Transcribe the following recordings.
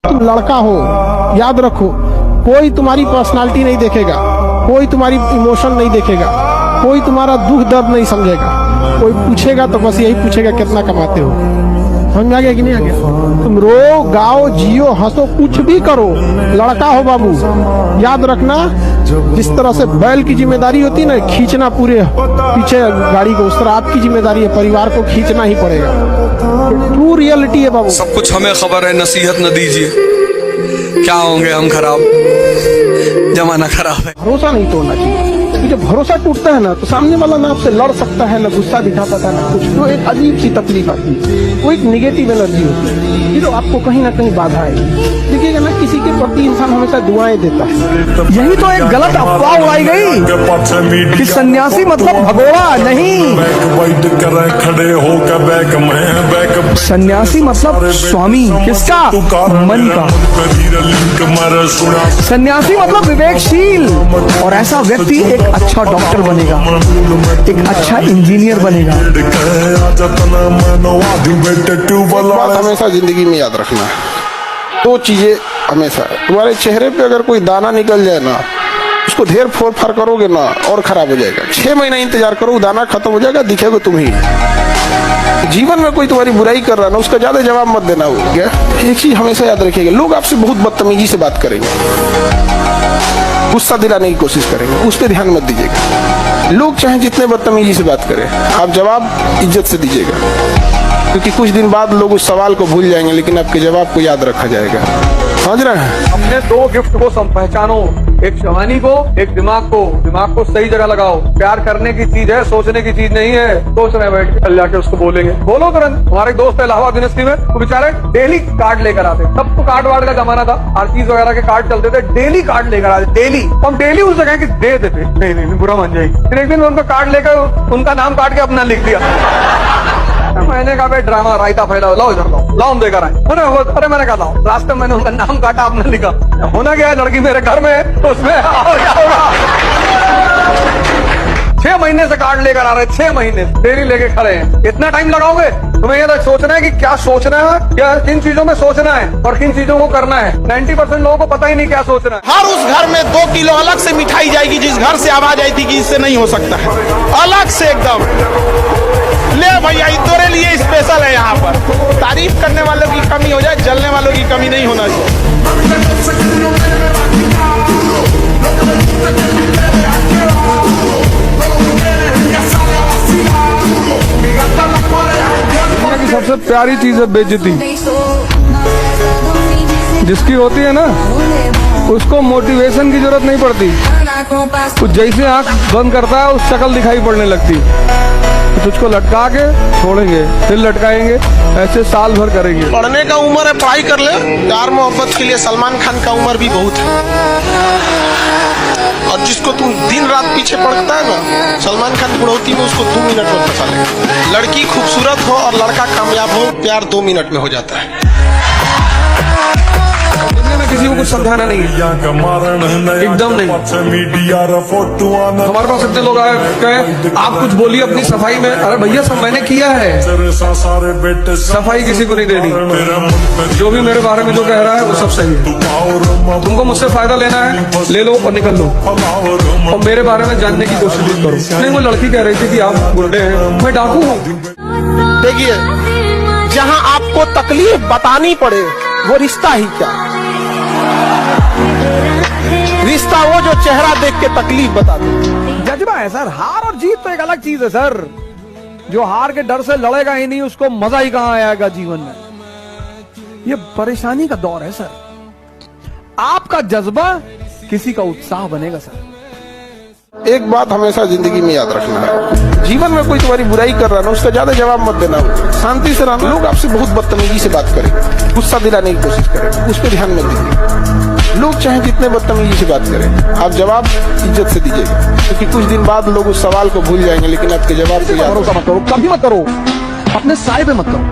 तुम लड़का हो, याद रखो, कोई तुम्हारी पर्सनालिटी नहीं देखेगा, कोई तुम्हारी इमोशन नहीं देखेगा, कोई तुम्हारा दुख दर्द नहीं समझेगा। कोई पूछेगा तो बस यही पूछेगा कितना कमाते हो। समझ आ गया कि नहीं आ गया? तुम रो, गाओ, जियो, हंसो, कुछ भी करो, लड़का हो बाबू। याद रखना, जिस तरह से बैल की जिम्मेदारी होती है ना, खींचना पूरे पीछे गाड़ी को, उस तरह आपकी जिम्मेदारी है, परिवार को खींचना ही पड़ेगा। ट्रू रियलिटी है बाबू। सब कुछ हमें खबर है, नसीहत न दीजिए, क्या होंगे हम खराब, जमाना खराब है। भरोसा नहीं तोड़ना चाहिए, क्योंकि जब भरोसा टूटता है ना तो सामने वाला ना आपसे लड़ सकता है, ना गुस्सा दिखा पाता, ना कुछ। तो एक अजीब सी तकलीफ आती है, वो एक निगेटिव एनर्जी होती है, फिर आपको कहीं ना कहीं बाधा है। देखिएगा ना, किसी के प्रति इंसान हमेशा दुआएं देता है। यही तो एक गलत अफवाह उड़ाई गई कि सन्यासी मतलब भगोड़ा नहीं, सन्यासी मतलब स्वामी। किसका? मन का। सन्यासी मतलब विवेकशील, और ऐसा व्यक्ति एक अच्छा डॉक्टर बनेगा, एक अच्छा इंजीनियर बनेगा। बात हमेशा जिंदगी में याद रखना, दो चीजें हमेशा। तुम्हारे चेहरे पे अगर कोई दाना निकल जाए ना, उसको ढेर फोड़ फाड़ करोगे ना और खराब हो जाएगा। 6 महीना इंतजार करो, दाना खत्म हो जाएगा, दिखेगा तुम ही। जीवन में कोई तुम्हारी बुराई कर रहा है ना, उसका ज्यादा जवाब मत देना। हो गया? एक चीज हमेशा याद रखिएगा, लोग आपसे बहुत बदतमीजी से बात करेंगे, गुस्सा दिलाने की कोशिश करेंगे, उस पर ध्यान मत दीजिएगा। लोग चाहे जितने बदतमीजी से बात करें, आप जवाब इज्जत से दीजिएगा, क्योंकि कुछ दिन बाद लोग उस सवाल को भूल जाएंगे, लेकिन आपके जवाब को याद रखा जाएगा। समझ रहे हैं? अपने दो गिफ्ट को पहचानो, एक जवानी को, एक दिमाग को। दिमाग को सही जगह लगाओ। प्यार करने की चीज है, सोचने की चीज नहीं है। सोच रहे बैठ के, कल जाके उसको बोलेंगे, बोलो तुरंत। हमारे दोस्त है इलाहाबाद यूनिवर्सिटी में, वो बेचारे डेली कार्ड लेकर आते। तब तो कार्ड वार्ड का जमाना था, हर चीज वगैरह के कार्ड चलते थे, डेली कार्ड लेकर आते, डेली। हम डेली उस जगह की दे देते, नहीं बुरा मान जाएगी। फिर एक दिन उनका कार्ड लेकर उनका नाम काट के अपना लिख दिया। मैंने कहा भाई ड्रामा रायता फैला, लाओ इधर लाओ हम देकर आए। अरे मैंने कहा लाओ। रास्ते में मैंने उनका नाम काटा, अपना लिखा। होना क्या है, लड़की मेरे घर में है, तो उसमें क्या होगा। 6 महीने से कार्ड लेकर आ रहे, 6 महीने डेली लेके खड़े हैं। इतना टाइम लगाओगे? तुम्हें ये सोचना है कि क्या सोचना है, क्या किन चीजों में सोचना है और किन चीजों को करना है। 90% लोगों को पता ही नहीं क्या सोचना है। हर उस घर में 2 किलो अलग से मिठाई जाएगी, जिस घर से आवाज आई थी कि इससे नहीं हो सकता है, अलग से एकदम। ले भैया, तेरे लिए स्पेशल है। यहाँ पर तारीफ करने वालों की कमी हो जाए, जलने वालों की कमी नहीं होना चाहिए। सबसे प्यारी चीज है बेइज्जती। जिसकी होती है ना, उसको मोटिवेशन की जरूरत नहीं पड़ती। कुछ जैसे आंख बंद करता है, उस शक्ल दिखाई पड़ने लगती। तुझको लटका के छोड़ेंगे, फिर लटकाएंगे, ऐसे साल भर करेंगे। पढ़ने का उम्र है, पढ़ाई कर ले। प्यार मोहब्बत के लिए सलमान खान का उम्र भी बहुत है। और जिसको तुम दिन रात पीछे पड़ता है ना, सलमान खान बुढ़ौती में उसको 2 मिनट में फंसा लेगा। लड़की खूबसूरत हो और लड़का कामयाब हो, प्यार 2 मिनट में हो जाता है। किसी को कुछ समझाना नहीं है, एकदम नहीं। हमारे पास इतने लोग आए, कहे आप कुछ बोलिए अपनी सफाई में। अरे भैया, सब मैंने किया है, सफाई किसी को नहीं देनी। जो भी मेरे बारे में जो कह रहा है वो सब सही है। तुमको मुझसे फायदा लेना है, ले लो और निकल लो, और मेरे बारे में जानने की कोशिश भी करो। नहीं, वो लड़की कह रही थी कि आप गुंडे हैं, मैं डाकू हूँ। देखिए, जहाँ आपको तकलीफ बतानी पड़े, वो रिश्ता ही क्या। रिश्ता वो जो चेहरा देख के तकलीफ बता दे। जज्बा है सर, हार और जीत तो एक अलग चीज है सर। जो हार के डर से लड़ेगा ही नहीं, उसको मजा ही कहां आएगा जीवन में। ये परेशानी का दौर है सर। आपका जज्बा किसी का उत्साह बनेगा सर। एक बात हमेशा जिंदगी में याद रखना है, जीवन में कोई तुम्हारी बुराई कर रहा है ना, उसका ज्यादा जवाब मत देना। शांति से रहना। लोग आपसे बहुत बदतमीजी से बात करेंगे, गुस्सा दिलाने की कोशिश करेंगे, उस पर ध्यान मत दीजिए। लोग चाहे जितने बदतमीजी से बात करें, आप जवाब इज्जत से दीजिएगा, क्योंकि कुछ दिन बाद लोग उस सवाल को भूल जाएंगे, लेकिन आपके जवाब को भरोसा मत करो, कभी मत करो। अपने साय पे मत करो,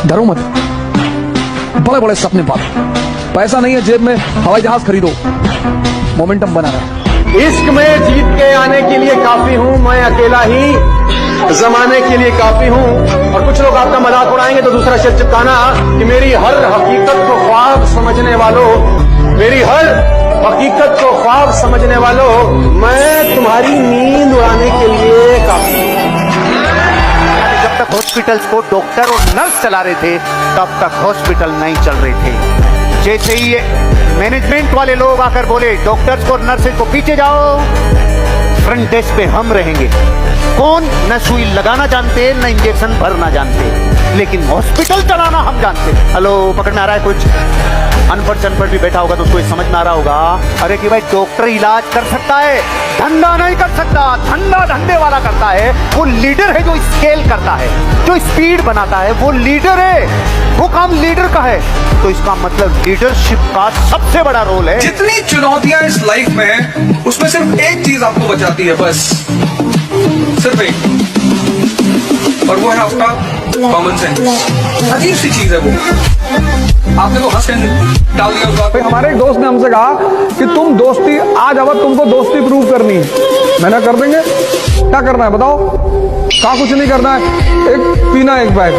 डरो मत। बड़े बड़े सपने पालो। पैसा नहीं है जेब में, हवाई जहाज खरीदो, मोमेंटम बना रहे। इश्क में जीत के आने के लिए काफी हूँ मैं अकेला ही, जमाने के लिए काफी हूँ। और कुछ लोग आपका मजाक उड़ाएंगे तो दूसरा शब्द चिपकाना कि मेरी हर हकीकत को ख्वाब समझने वालों, मेरी हर हकीकत को ख्वाब समझने वालों, मैं तुम्हारी नींद उड़ाने के लिए काफी हूं। जब तक हॉस्पिटल्स को डॉक्टर और नर्स चला रहे थे तब तक हॉस्पिटल नहीं चल रहे थे। जैसे ही ये मैनेजमेंट वाले लोग आकर बोले डॉक्टर्स को नर्सेज को पीछे जाओ, फ्रंट डेस्क पे हम रहेंगे। कौन न सुई लगाना जानते न इंजेक्शन भरना जानते, लेकिन हॉस्पिटल चलाना हम जानते। हेलो, पकड़ में आ रहा है कुछ? अनपढ़ भी बैठा होगा तो उसको समझ में आ रहा होगा अरे कि भाई डॉक्टर इलाज कर सकता है, धंधा नहीं कर सकता। धंधा धंधे वाला करता है, वो लीडर है जो स्केल करता है, जो स्पीड बनाता है, वो लीडर है। वो काम लीडर का है, तो इसका मतलब लीडरशिप का सबसे बड़ा रोल है। जितनी चुनौतियां इस लाइफ में हैं, उसमें सिर्फ एक चीज आपको बचाती है, बस सिर्फ एक, और वो है आपका कॉमन सेंस। अजीब सी चीज है वो, आपने वो हंस के डाल दिया उस बात पे। हमारे एक दोस्त ने हमसे कहा कि तुम दोस्ती आज अब तुमको दोस्ती प्रूव करनी है। मैंने कर देंगे, क्या करना है बताओ? कहा कुछ नहीं करना है, एक पीना एक पैक।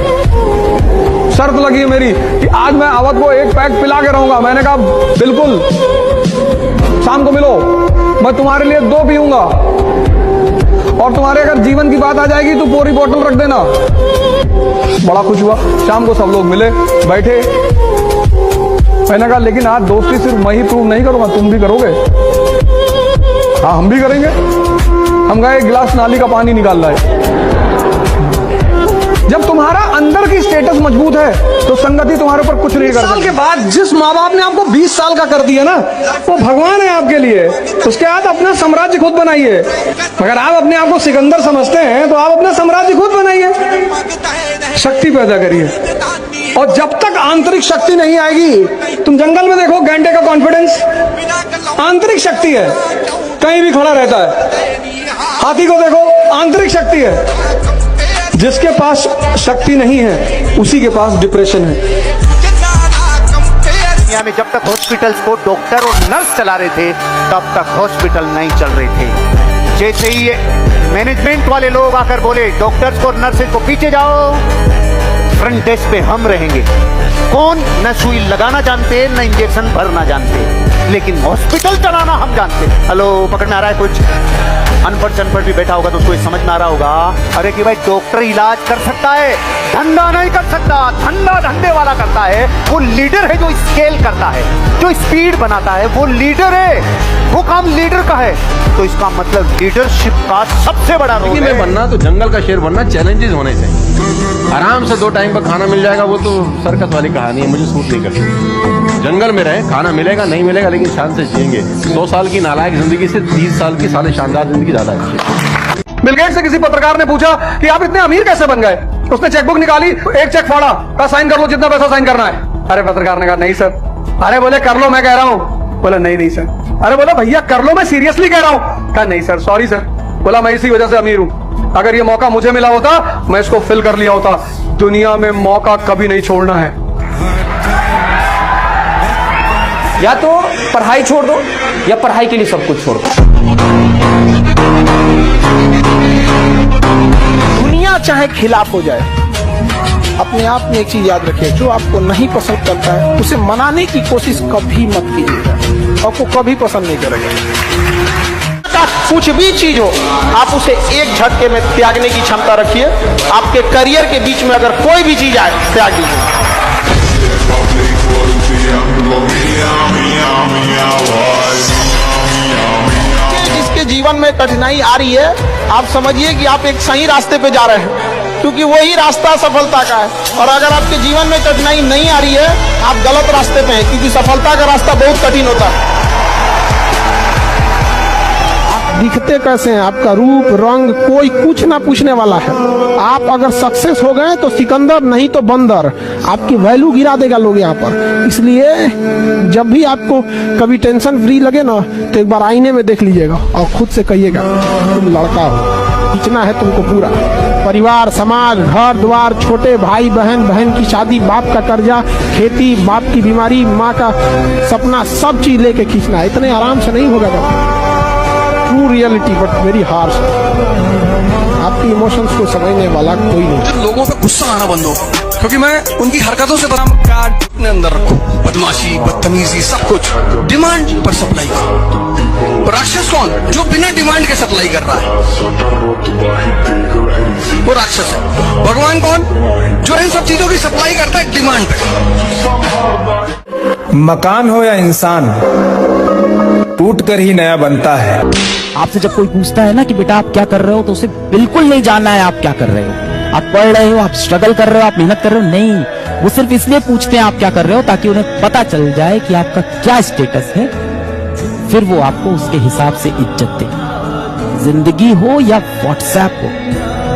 शर्त लगी है मेरी कि आज मैं अवध को एक पैक पिला के रहूंगा। मैंने कहा बिल्कुल, शाम को मिलो, मैं तुम्हारे लिए 2 पीऊंगा, और तुम्हारे अगर जीवन की बात आ जाएगी तो पूरी बोतल रख देना। बड़ा खुश हुआ। शाम को सब लोग मिले, बैठे। मैंने कहा लेकिन आज दोस्ती सिर्फ मैं ही प्रूव नहीं करूंगा, तुम भी करोगे? हाँ, हम भी करेंगे। हम गए, एक गिलास नाली का पानी निकाल लाए। जब तुम्हारा अंदर की स्टेटस मजबूत है तो संगति तुम्हारे ऊपर कुछ नहीं कर सकती। साल के बाद जिस माँ बाप ने आपको 20 साल का कर दिया ना, वो भगवान है आपके लिए। उसके बाद अपना साम्राज्य खुद बनाइए। अगर आप अपने आप को सिकंदर समझते हैं तो आप अपना साम्राज्य खुद बनाइए, शक्ति पैदा करिए। और जब तक आंतरिक शक्ति नहीं आएगी, तुम जंगल में देखो गैंडे का कॉन्फिडेंस आंतरिक शक्ति है, कहीं भी खड़ा रहता है। हाथी को देखो, आंतरिक शक्ति है। जिसके पास शक्ति नहीं है उसी के पास डिप्रेशन है। दुनिया में जब तक हॉस्पिटल्स को डॉक्टर और नर्स चला रहे थे तब तक हॉस्पिटल नहीं चल रहे थे। जैसे ही ये मैनेजमेंट वाले लोग आकर बोले डॉक्टर्स को नर्सेज को पीछे जाओ, फ्रंट डेस्क पे हम रहेंगे। कौन न सुई लगाना जानते न इंजेक्शन भरना जानते, लेकिन हॉस्पिटल चलाना हम जानते। हेलो, पकड़ में आ रहा है कुछ? अनपढ़ भी बैठा होगा तो उसको समझ में आ रहा होगा अरे कि भाई डॉक्टर इलाज कर सकता है, धंधा नहीं कर सकता। धंधा धंधे वाला करता है, वो लीडर है जो स्केल करता है, जो स्पीड बनाता है, वो लीडर है। वो काम लीडर का है, तो इसका मतलब लीडरशिप का सबसे बड़ा रोल है। बनना तो जंगल का शेर बनना, चैलेंजेस होने चाहिए। आराम से 2 टाइम का खाना मिल जाएगा, वो तो सर्कस वाली कहानी है, मुझे सूट नहीं करती। जंगल में रहे, खाना मिलेगा नहीं मिलेगा लेकिन शान से जिएंगे। 100 साल की नालायक जिंदगी से 30 साल की साले शानदार जिंदगी ज्यादा अच्छी है। बिल गेट्स से किसी पत्रकार ने पूछा कि आप इतने अमीर कैसे बन गए? उसने चेकबुक निकाली, एक चेक फाड़ा, कहा साइन कर लो जितना पैसा साइन करना है। अरे पत्रकार ने कहा नहीं सर। अरे बोले कर लो, मैं कह रहा हूं। बोला नहीं सर। अरे बोला भैया कर लो, मैं सीरियसली कह रहा हूं। कहा नहीं सर, सॉरी सर। बोला मैं इसी वजह से अमीर हूं, अगर ये मौका मुझे मिला होता मैं इसको फिल कर लिया होता। दुनिया में मौका कभी नहीं छोड़ना है। या तो पढ़ाई छोड़ दो या पढ़ाई के लिए सब कुछ छोड़ दो। दुनिया चाहे खिलाफ हो जाए, अपने आप में एक चीज याद रखिए, जो आपको नहीं पसंद करता है उसे मनाने की कोशिश कभी मत कीजिएगा, आपको कभी पसंद नहीं करेगा। कुछ भी चीज हो, आप उसे एक झटके में त्यागने की क्षमता रखिए। आपके करियर के बीच में अगर कोई भी चीज आए, त्याग दीजिए। जिसके जीवन में कठिनाई आ रही है, आप समझिए कि आप एक सही रास्ते पे जा रहे हैं, क्योंकि वही रास्ता सफलता का है। और अगर आपके जीवन में कठिनाई नहीं आ रही है, आप गलत रास्ते पे हैं, क्योंकि सफलता का रास्ता बहुत कठिन होता है। दिखते कैसे हैं, आपका रूप रंग कोई कुछ ना पूछने वाला है। आप अगर सक्सेस हो गए तो सिकंदर, नहीं तो बंदर। आपकी वैल्यू गिरा देगा लोग यहाँ पर। इसलिए जब भी आपको कभी टेंशन फ्री लगे ना, तो एक बार आईने में देख लीजिएगा और खुद से कहिएगा तुम लड़का हो, खींचना है तुमको पूरा। परिवार, समाज, घर द्वार, छोटे भाई बहन, बहन की शादी, बाप का कर्जा, खेती, बाप की बीमारी, माँ का सपना, सब चीज लेके खींचना है। इतने आराम से नहीं होगा। True reality but very harsh. आपके उनके इमोशंस को समझने वाला कोई नहीं। लोगों पे गुस्सा आना बंद हो, क्योंकि मैं उनकी हरकतों से बता काट अपने अंदर रखो, बदमाशी बदतमीजी सब कुछ डिमांड पर सप्लाई करो। राक्षस कौन? जो बिना डिमांड के सप्लाई कर रहा है, वो राक्षस है। भगवान कौन? जो इन सब चीजों की सप्लाई करता है डिमांड पे। मकान हो या इंसान, टूट कर ही नया बनता है। आपसे जब कोई पूछता है ना कि बेटा आप क्या कर रहे हो, तो उसे बिल्कुल नहीं जानना है आप क्या कर रहे हो। आप पढ़ रहे हो, आप स्ट्रगल कर रहे हो, आप मेहनत कर रहे हो, नहीं, वो सिर्फ इसलिए पूछते हैं आप क्या कर रहे हो ताकि उन्हें पता चल जाए कि आपका क्या स्टेटस है, फिर वो आपको उसके हिसाब से इज्जत दे। जिंदगी हो या व्हाट्सएप हो,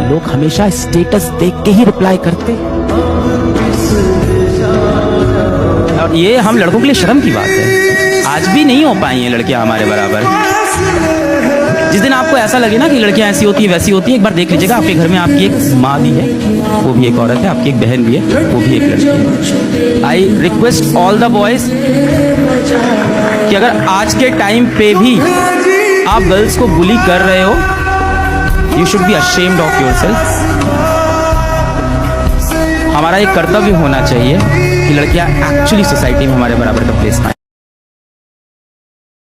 लोग हमेशा स्टेटस देख के ही रिप्लाई करते। और ये हम लड़कों के लिए शर्म की बात है, आज भी नहीं हो पाई हैं लड़कियां हमारे बराबर। जिस दिन आपको ऐसा लगे ना कि लड़कियां ऐसी होती है वैसी होती है, एक बार देख लीजिएगा आपके घर में आपकी एक माँ भी है, वो भी एक औरत है, आपकी एक बहन भी है, वो भी एक लड़की है। I request all the boys कि अगर आज के टाइम पे भी आप गर्ल्स को बुली कर रहे हो, you should be ashamed of yourself. हमारा एक कर्तव्य होना चाहिए कि लड़कियां एक्चुअली सोसाइटी में हमारे बराबर का प्लेस पाएं।